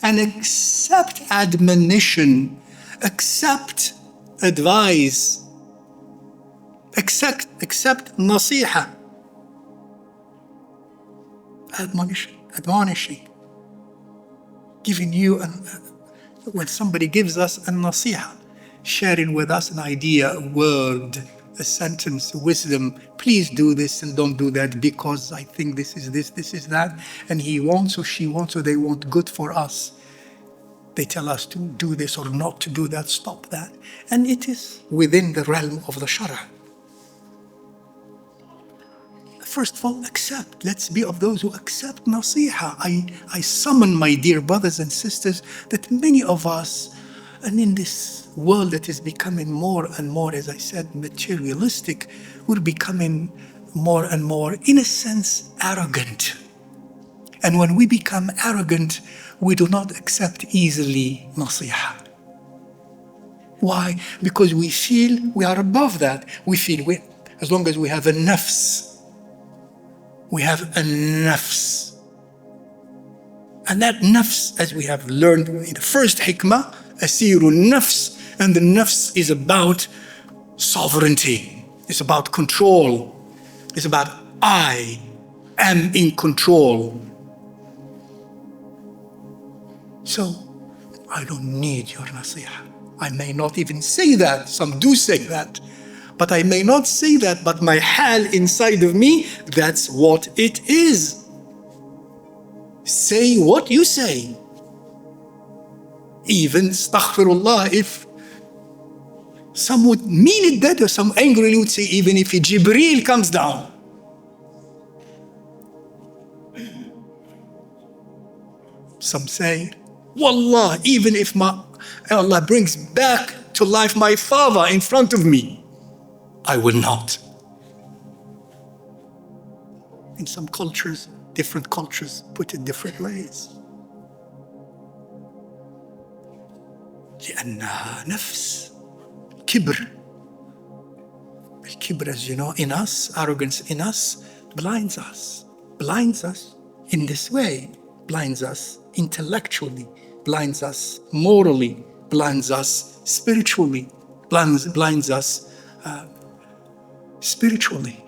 and accept admonition, accept advice, accept nasiha, admonishing, giving you when somebody gives us a nasiha, sharing with us an idea, a word, a sentence, wisdom. Please do this and don't do that because I think this is that. And he wants or she wants or they want good for us. They tell us to do this or not to do that, stop that. And it is within the realm of the Shara. First of all, accept. Let's be of those who accept nasiha. I summon my dear brothers and sisters that many of us, and in this world that is becoming more and more, as I said, materialistic, we're becoming more and more, in a sense, arrogant. And when we become arrogant, we do not accept easily nasiha. Why? Because we feel we are above that. We feel as long as we have a nafs, we have a nafs. And that nafs, as we have learned in the first hikmah, asiru nafs, and the nafs is about sovereignty. It's about control. It's about I am in control. So I don't need your nasiha. I may not even say that. Some do say that. But I may not say that, but my hal inside of me, that's what it is. Say what you say. Even, astaghfirullah, if some would mean it that, or some angrily would say, even if Jibreel comes down. Some say, Wallah, even if Allah brings back to life my father in front of me, I will not. In some cultures, different cultures put it different ways. لأنها نفس كبر. الكبر, as you know, in us, arrogance in us, blinds us in this way, blinds us intellectually, blinds us morally, blinds us spiritually, blinds us spiritually.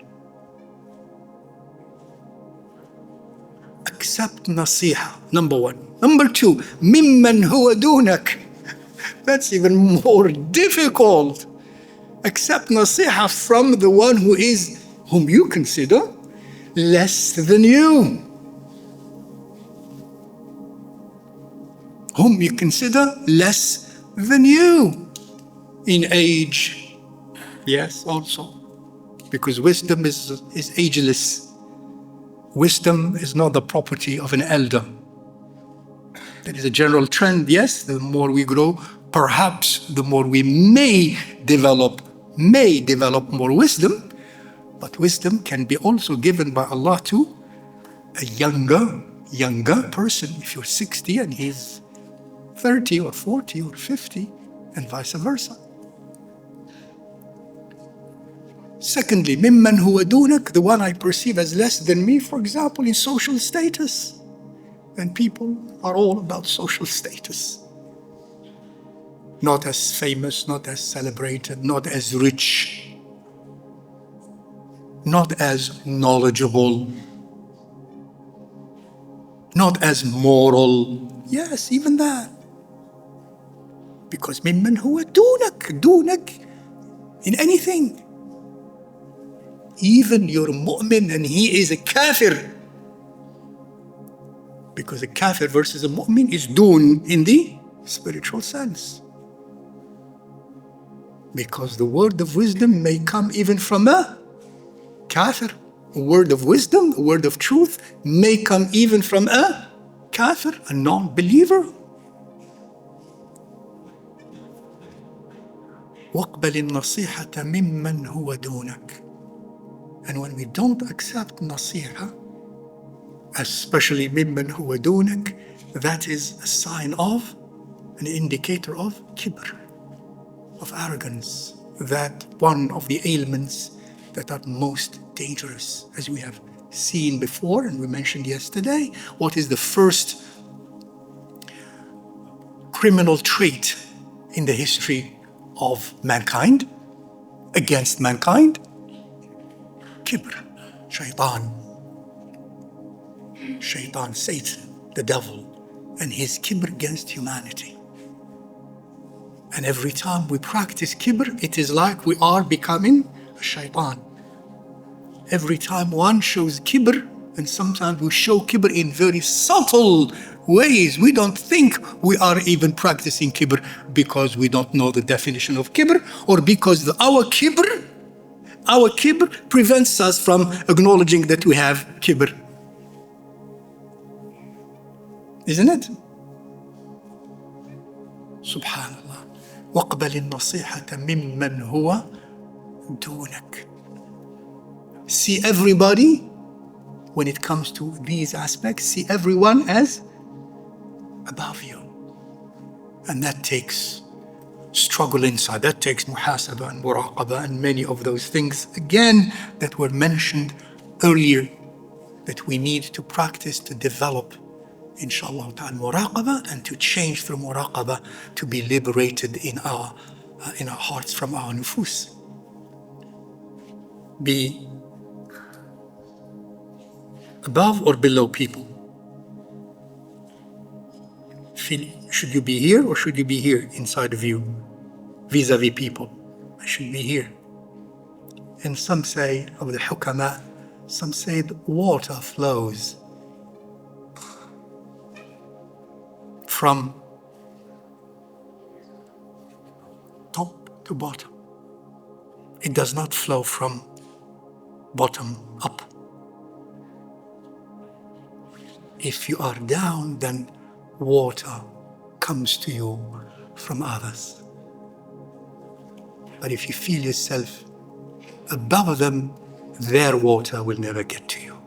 Accept nasiha, number one. Number two, mimman huwa dunak. That's even more difficult. Accept nasiha from the one whom you consider less than you. Whom you consider less than you. In age, yes, also. Because wisdom is ageless. Wisdom is not the property of an elder. There is a general trend, yes, the more we grow, perhaps the more we may develop more wisdom, but wisdom can be also given by Allah to a younger person. If you're 60 and he's 30 or 40 or 50, and vice versa. Secondly, mimman huwa dunak, the one I perceive as less than me, for example, in social status. And people are all about social status. Not as famous, not as celebrated, not as rich, not as knowledgeable, not as moral. Yes, even that. Because mimman huwa dunak in anything. Even your mu'min and he is a kafir. Because a kafir versus a mu'min is dun in the spiritual sense. Because the word of wisdom may come even from a kafir. A word of wisdom, a word of truth may come even from a kafir, a non-believer. وَاقْبَلِ النَّصِيحَةَ مِمَّنْ هُوَ دُونَكَ. And when we don't accept nasiha, especially mimman huwa dunak, that is a sign of, an indicator of kibr, of arrogance. That one of the ailments that are most dangerous, as we have seen before and we mentioned yesterday. What is the first criminal trait in the history of mankind, against mankind. Kibr, Shayṭān, Satan, the devil, and his kibr against humanity. And every time we practice kibr, it is like we are becoming a Shayṭān. Every time one shows kibr, and sometimes we show kibr in very subtle ways. We don't think we are even practicing kibr because we don't know the definition of kibr, or because our kibr prevents us from acknowledging that we have kibr. Isn't it? Subhanallah. وَاقْبَلِ النَّصِيحَةَ مِمَّنْ هُوَ دُونَكَ. See everybody, when it comes to these aspects, see everyone as above you. And that takes struggle inside. That takes muhasabah and muraqabah and many of those things, again, that were mentioned earlier, that we need to practice to develop, inshallah ta'ala, muraqabah, and to change through muraqabah to be liberated in our hearts from our nufus. Be above or below people. Should you be here or should you be here inside of you, vis-a-vis people? I should be here. And some say, of the hukama, some say that water flows from top to bottom. It does not flow from bottom up. If you are down, then water comes to you from others. But if you feel yourself above them, their water will never get to you.